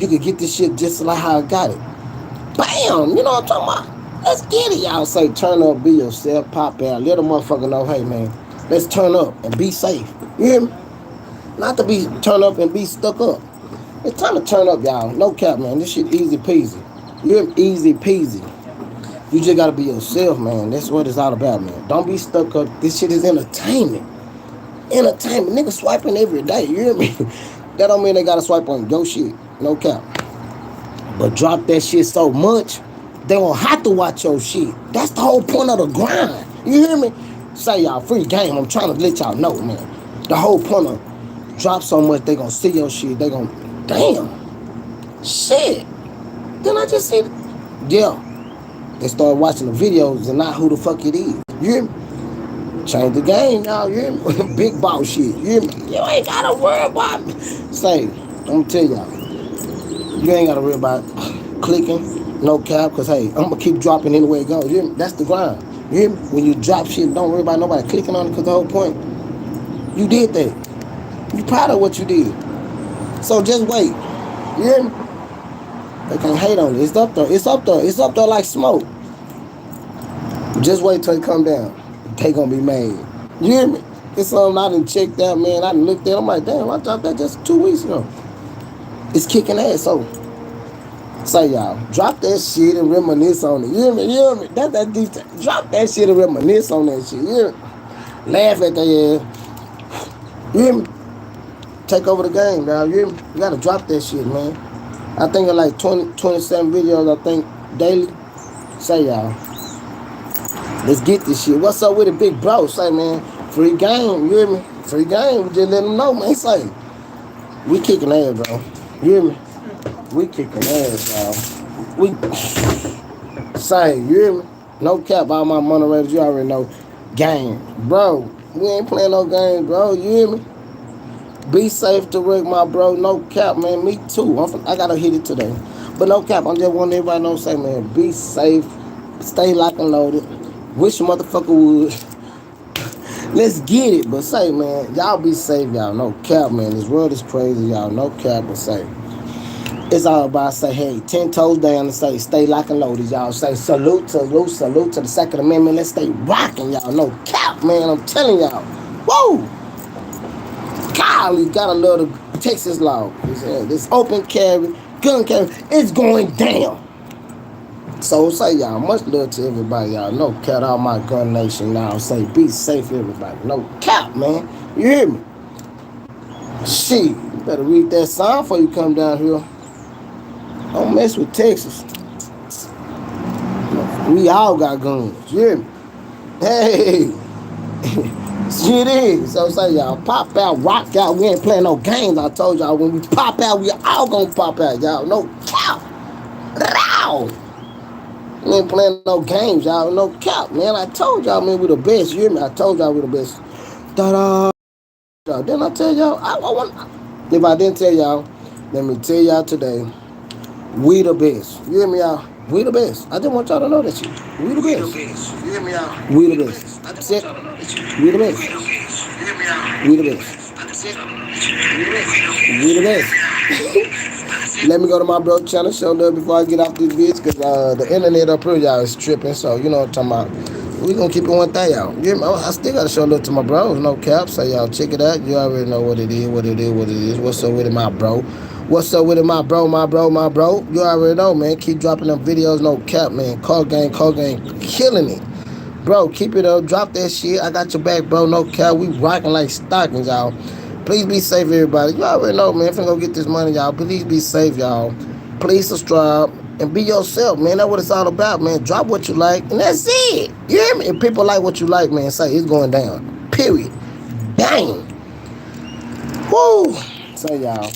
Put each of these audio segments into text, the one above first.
You could get this shit just like how I got it. Bam! You know what I'm talking about? Let's get it, y'all. Say turn up, be yourself, pop out. Let a motherfucker know, hey man, let's turn up and be safe. You hear me? Not to be turn up and be stuck up. It's time to turn up, y'all. No cap, man. This shit easy peasy. You hear me? Easy peasy. You just gotta be yourself, man. That's what it's all about, man. Don't be stuck up. This shit is entertainment. Entertainment. Niggas swiping every day. You hear me? That don't mean they gotta swipe on your shit. No cap. But drop that shit so much, they won't have to watch your shit. That's the whole point of the grind. You hear me? Say y'all, free game. I'm trying to let y'all know, man. The whole point of drop so much, they gonna see your shit. They gonna, damn, shit. Then I just see, yeah. They start watching the videos and not who the fuck it is. You hear me? Change the game now. You hear me? Big boss shit. You hear me? You ain't gotta worry about me. Say, I'm gonna tell y'all. You ain't gotta worry about clicking, no cap, cause hey, I'm gonna keep dropping anywhere it goes. You hear me? That's the grind. You hear me? When you drop shit, don't worry about nobody clicking on it, cause the whole point, you did that. You proud of what you did. So just wait. You hear me? They can't hate on it. It's up there. It's up there. It's up there like smoke. Just wait till it come down. They gonna be mad. You hear me? It's something I done checked out, man. I done looked at it. I'm like, damn, I dropped that just 2 weeks ago. It's kicking ass. So, say y'all, drop that shit and reminisce on it. You hear me? You hear me? That detail. Drop that shit and reminisce on that shit. You hear me? Laugh at their ass. You hear me? Take over the game, now. You hear me? You gotta drop that shit, man. I think of like 27 videos, I think, daily. Say y'all, let's get this shit. What's up with it, big bro? Say, man, free game, you hear me? Free game, we just let them know, man. Say, we kicking ass, bro. You hear me? We kicking ass, y'all. We, say, you hear me? No cap, all my moderators, you already know. Game, bro. We ain't playing no games, bro. You hear me? Be safe to work, my bro. No cap, man. Me too. I gotta hit it today. But no cap, I'm just wanting everybody to know, say, man, be safe. Stay locked and loaded. Wish a motherfucker would. Let's get it. But say, man, y'all be safe, y'all. No cap, man. This world is crazy, y'all. No cap, but say. It's all about, say, hey, 10 toes down and say, stay locked and loaded, y'all. Say, salute to the Second Amendment. Let's stay rocking, y'all. No cap, man. I'm telling y'all. Whoa! Golly, gotta love the Texas law. This open carry, gun carry, it's going down. So say y'all, much love to everybody, y'all. No cap, all my gun nation now. Say be safe, everybody. No cap, man. You hear me? Shit, you better read that sign before you come down here. Don't mess with Texas. We all got guns. You hear me? Hey. Shit is. So say y'all, pop out, rock out. We ain't playing no games. I told y'all, when we pop out, we all gonna pop out, y'all. No cap. We ain't playing no games, y'all. No cap, man. I told y'all, man, we the best. You hear me? I told y'all we the best. Da-da. Didn't I tell y'all? If I didn't tell y'all, let me tell y'all today, we the best. You hear me, y'all? We the best. I just want y'all to know that shit. We the best. You hear me, y'all? We the best. That's it. We the best. We the best. We the best. Let me go to my bro channel, show love before I get off this bitch, because the internet up here, y'all, is tripping. So, you know what I'm talking about. We gonna keep it one thing, y'all. You know, I still gotta show love to my bros, no cap. So, y'all, check it out. You already know what it is, what it is, what it is. What's up with it, my bro? What's up with it, my bro, my bro, my bro? You already know, man. Keep dropping them videos, no cap, man. Call gang, killing it. Bro, keep it up. Drop that shit. I got your back, bro. No cap. We rocking like stockings, y'all. Please be safe, everybody. You already know, man. If I'm gonna get this money, y'all, please be safe, y'all. Please subscribe and be yourself, man. That's what it's all about, man. Drop what you like, and that's it. You hear me? If people like what you like, man, say it's going down. Period. Bang. Woo. Say, y'all,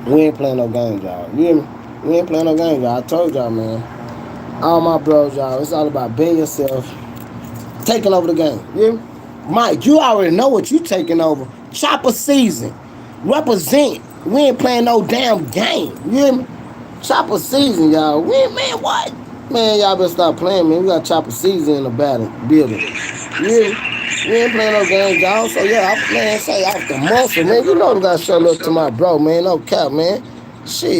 we ain't playing no games, y'all. You hear me? We ain't playing no games, y'all. I told y'all, man. All my bros, y'all. It's all about being yourself, taking over the game. You hear me? Mike, you already know what you taking over. Chopper season. Represent. We ain't playing no damn game. You hear me? Chopper season, y'all. We ain't, man, what? Man, y'all better stop playing, man. We got chopper season in the building. You hear me? We ain't playing no games, y'all. So, yeah, man, say off the muscle, man. You know we got to show love to my bro, man. No cap, man. Shit.